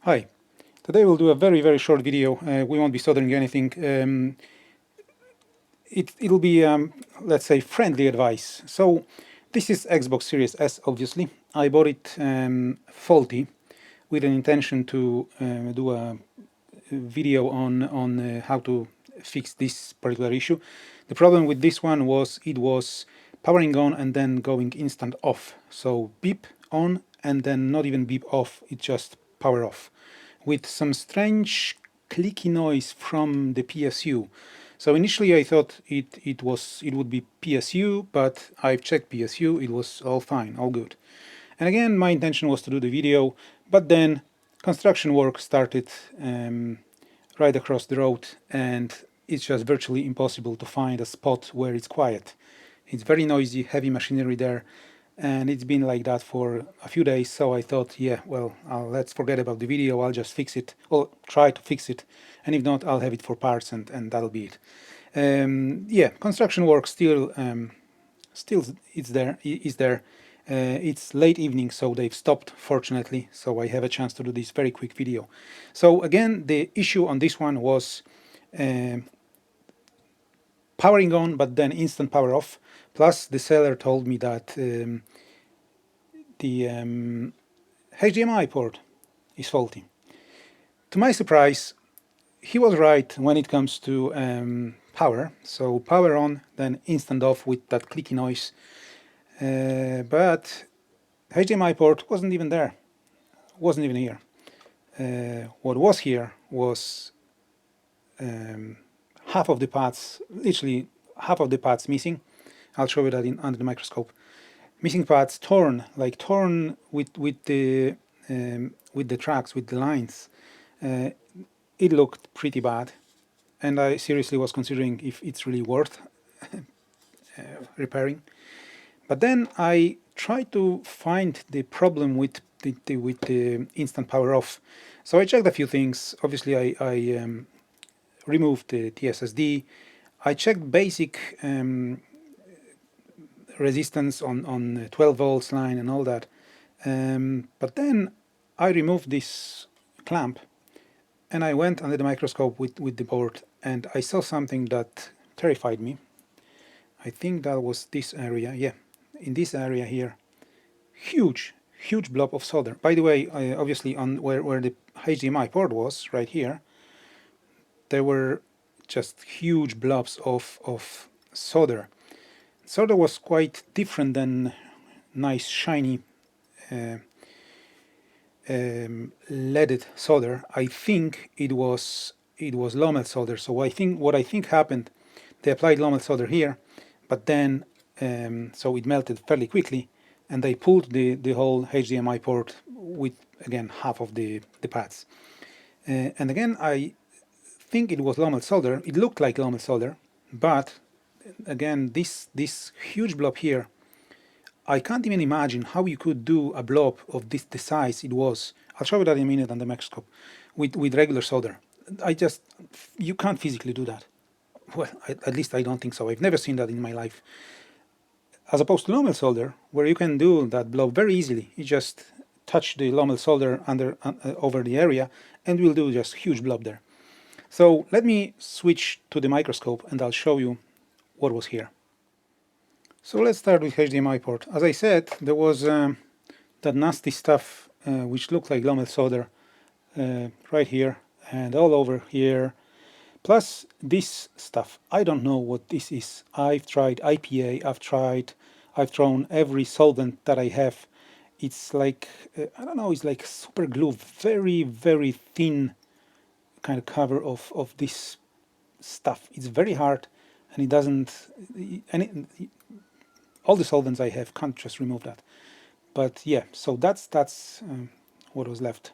Hi, today we'll do a very short video. We won't be soldering anything. It'll be, let's say, friendly advice. So this is Xbox Series S, obviously. I bought it faulty with an intention to do a video on how to fix this particular issue. The problem with this one was it was powering on and then going instant off. So beep on and then not even beep off, it just power off with some strange clicky noise from the PSU. So initially I thought it would be PSU, but I've checked PSU, it was all fine, all good. And again, my intention was to do the video, but then construction work started right across the road, and it's just virtually impossible to find a spot where it's quiet. It's very noisy, heavy machinery there, and it's been like that for a few days. So I thought, yeah, well, let's forget about the video. I'll just fix it, or try to fix it, and if not, I'll have it for parts, and that'll be it. Yeah, construction work still it's there. Is there. It's late evening, so they've stopped, fortunately, so I have a chance to do this very quick video. So again, the issue on this one was powering on, but then instant power off. Plus, the seller told me that the HDMI port is faulty. To my surprise, he was right when it comes to power. So power on, then instant off with that clicky noise. But HDMI port wasn't even there, wasn't even here. What was here was half of the parts, literally half of the parts missing. I'll show you that under the microscope. Missing parts, torn with the tracks, with the lines. It looked pretty bad, and I seriously was considering if it's really worth repairing. But then I tried to find the problem with the instant power off. So I checked a few things. Obviously, I removed the TSSD. I checked basic resistance on 12 volts line and all that. But then I removed this clamp and I went under the microscope with the board, and I saw something that terrified me. I think that was this area. Yeah, in this area here, huge blob of solder. By the way, obviously on where the HDMI port was, right here, there were just huge blobs of solder. Solder was quite different than nice shiny leaded solder. I think it was Lommel solder. So what I think happened, they applied Lommel solder here, but then so it melted fairly quickly, and they pulled the whole HDMI port with, again, half of the pads. And again, I think it was Lommel solder. It looked like Lommel solder, but again, this huge blob here, I can't even imagine how you could do a blob of the size it was. I'll show you that in a minute on the microscope with regular solder. You can't physically do that. Well, at least I don't think so. I've never seen that in my life. As opposed to Lommel solder, where you can do that blob very easily. You just touch the Lommel solder over the area, and we'll do just huge blob there. So let me switch to the microscope, and I'll show you what was here. So let's start with HDMI port. As I said, there was that nasty stuff which looked like Lommel solder right here and all over here. Plus this stuff. I don't know what this is. I've tried IPA, I've thrown every solvent that I have. It's like, I don't know, it's like super glue, very thin kind of cover of this stuff. It's very hard, and it doesn't, all the solvents I have can't just remove that. But yeah, so that's what was left.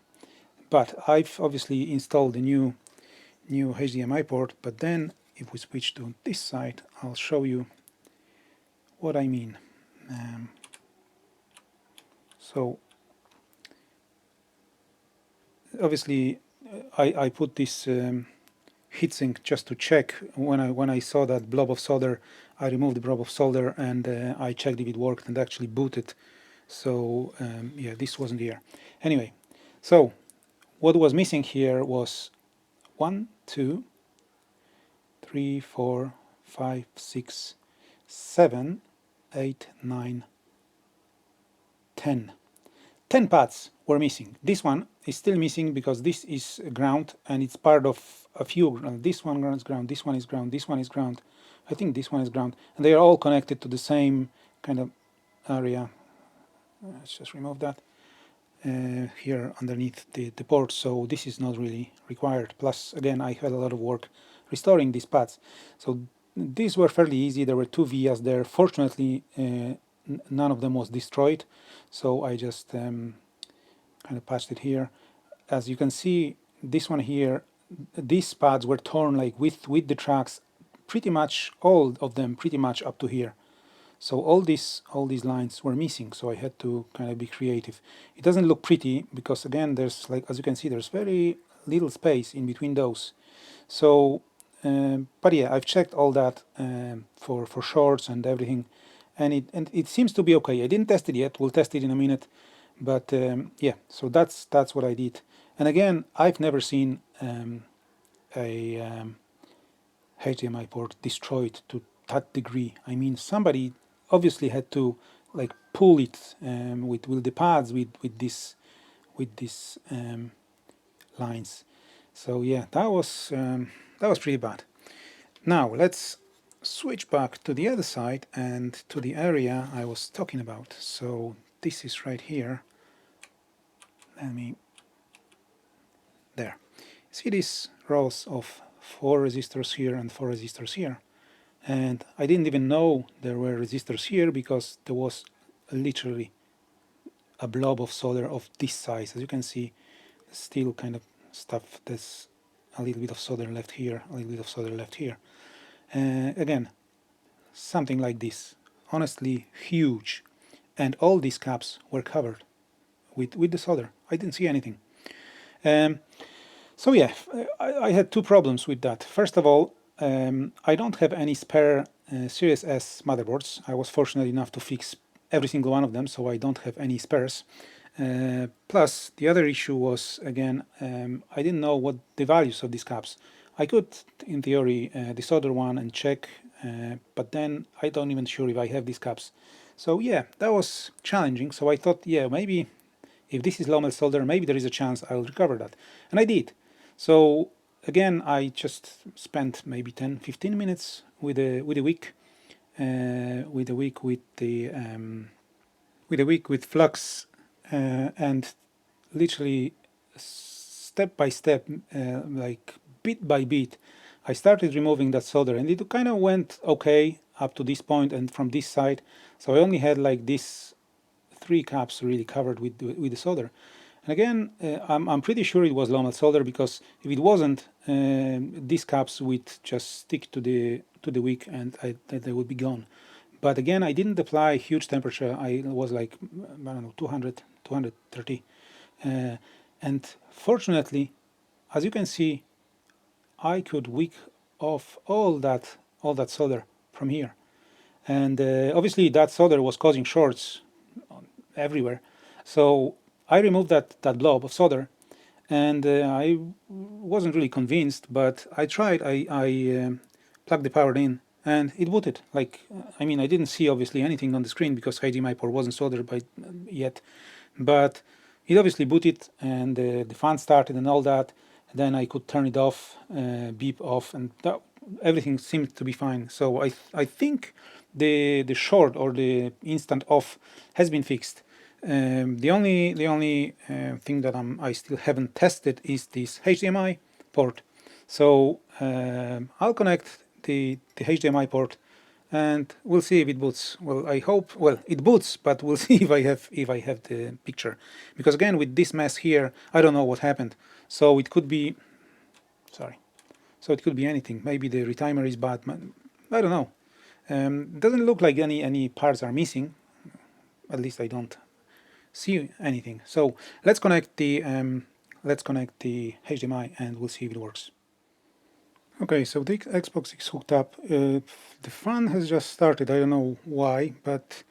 But I've obviously installed the new HDMI port, but then if we switch to this side, I'll show you what I mean. So obviously I put this heatsink just to check. When I saw that blob of solder, I removed the blob of solder, and I checked if it worked, and actually booted. So yeah, this wasn't here. Anyway, so what was missing here was 1, 2, 3, 4, 5, 6, 7, 8, 9, 10. 10 paths were missing. This one is still missing because this is ground and it's part of a few. This one is ground, this one is ground, this one is ground. I think this one is ground. And they are all connected to the same kind of area. Let's just remove that. Here underneath the port, so this is not really required. Plus, again, I had a lot of work restoring these paths. So these were fairly easy. There were 2 vias there. Fortunately, none of them was destroyed, so I just kind of patched it here. As you can see, this one here, these paths were torn like with the tracks, pretty much all of them, pretty much up to here. So all these lines were missing, so I had to kind of be creative. It doesn't look pretty because, again, there's, like, as you can see, there's very little space in between those. So but yeah, I've checked all that for shorts and everything, and it seems to be okay. I didn't test it yet. We'll test it in a minute, but yeah. So that's what I did. And again, I've never seen a HDMI port destroyed to that degree. I mean, somebody obviously had to like pull it with the pads with this lines. So yeah, that was pretty bad. Now let's switch back to the other side and to the area I was talking about. So this is right here. Let me there. See these rows of 4 resistors here and 4 resistors here. And I didn't even know there were resistors here because there was literally a blob of solder of this size. As you can see, still kind of stuff. There's a little bit of solder left here, a little bit of solder left here. Again, something like this. Honestly, huge. And all these caps were covered with the solder. I didn't see anything. So yeah, I had 2 problems with that. First of all, I don't have any spare Series S motherboards. I was fortunate enough to fix every single one of them, so I don't have any spares. Plus, the other issue was, again, I didn't know what the values of these caps. I could, in theory, desolder one and check, but then I don't even sure if I have these caps. So yeah, that was challenging. So I thought, yeah, maybe if this is low melt solder, maybe there is a chance I'll recover that. And I did. So again, I just spent maybe 10-15 minutes with a wick, with flux, and literally step by step, like bit by bit, I started removing that solder, and it kind of went okay up to this point and from this side. So I only had like these 3 caps really covered with the solder. And again, I'm pretty sure it was low melt solder, because if it wasn't, these caps would just stick to the wick and they would be gone. But again, I didn't apply huge temperature. I was like, I don't know, 200, 230. And fortunately, as you can see, I could wick off all that solder from here. And obviously that solder was causing shorts everywhere. So I removed that blob of solder, and I wasn't really convinced, but I tried. I plugged the power in, and it booted. Like, I mean, I didn't see obviously anything on the screen because HDMI port wasn't soldered by yet, but it obviously booted, and the fan started and all that. Then I could turn it off, beep off, and everything seemed to be fine. So I think the short or the instant off has been fixed. The only thing that I still haven't tested is this HDMI port. So I'll connect the HDMI port, and we'll see if it boots. Well, I hope. Well, it boots, but we'll see if I have the picture. Because again, with this mess here, I don't know what happened. So it could be. Sorry. So it could be anything. Maybe the retimer is bad. I don't know. Doesn't look like any parts are missing. At least I don't see anything. So let's connect the HDMI and we'll see if it works. Okay, so the Xbox is hooked up. The fan has just started. I don't know why, but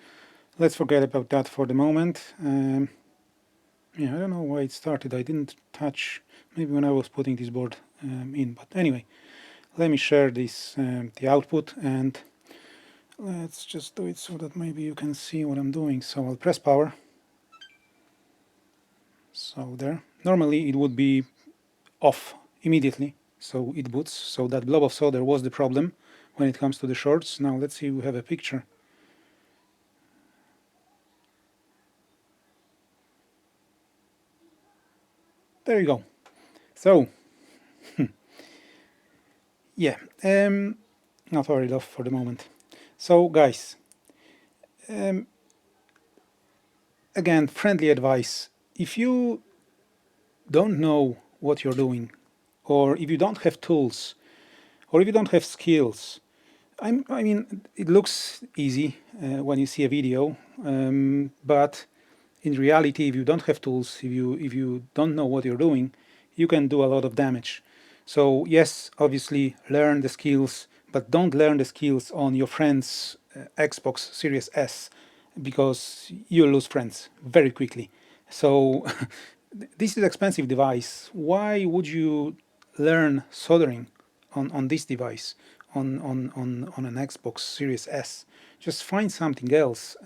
let's forget about that for the moment. Yeah, I don't know why it started. I didn't touch, maybe when I was putting this board in, but anyway, let me share this, the output, and let's just do it so that maybe you can see what I'm doing. So I'll press power. So there. Normally it would be off immediately, so it boots. So that blob of solder was the problem when it comes to the shorts. Now let's see, we have a picture. There you go. So yeah, not worried off for the moment. So guys, um, again, friendly advice. If you don't know what you're doing, or if you don't have tools, or if you don't have skills, I mean, it looks easy when you see a video, but in reality, if you don't have tools, if you don't know what you're doing, you can do a lot of damage. So yes, obviously learn the skills, but don't learn the skills on your friend's Xbox Series S, because you'll lose friends very quickly. So this is an expensive device. Why would you learn soldering on this device, on an Xbox Series S? Just find something else.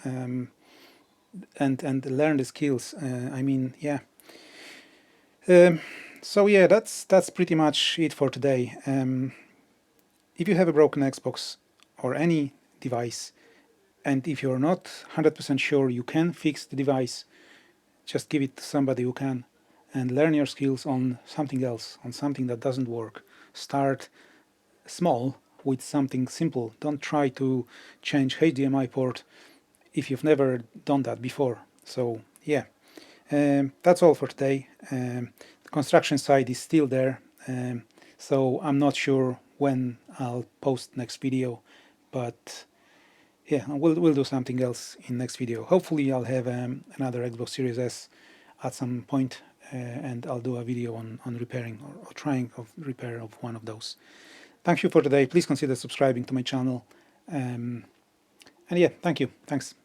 And learn the skills. I mean, yeah. So yeah, that's pretty much it for today. If you have a broken Xbox or any device, and if you're not 100% sure you can fix the device, just give it to somebody who can, and learn your skills on something else, on something that doesn't work. Start small with something simple. Don't try to change HDMI port if you've never done that before. So yeah. That's all for today. The construction site is still there, so I'm not sure when I'll post next video, but yeah, we'll do something else in next video. Hopefully I'll have another Xbox Series S at some point, and I'll do a video on repairing or trying of repair of one of those. Thank you for today. Please consider subscribing to my channel. And yeah, thank you. Thanks.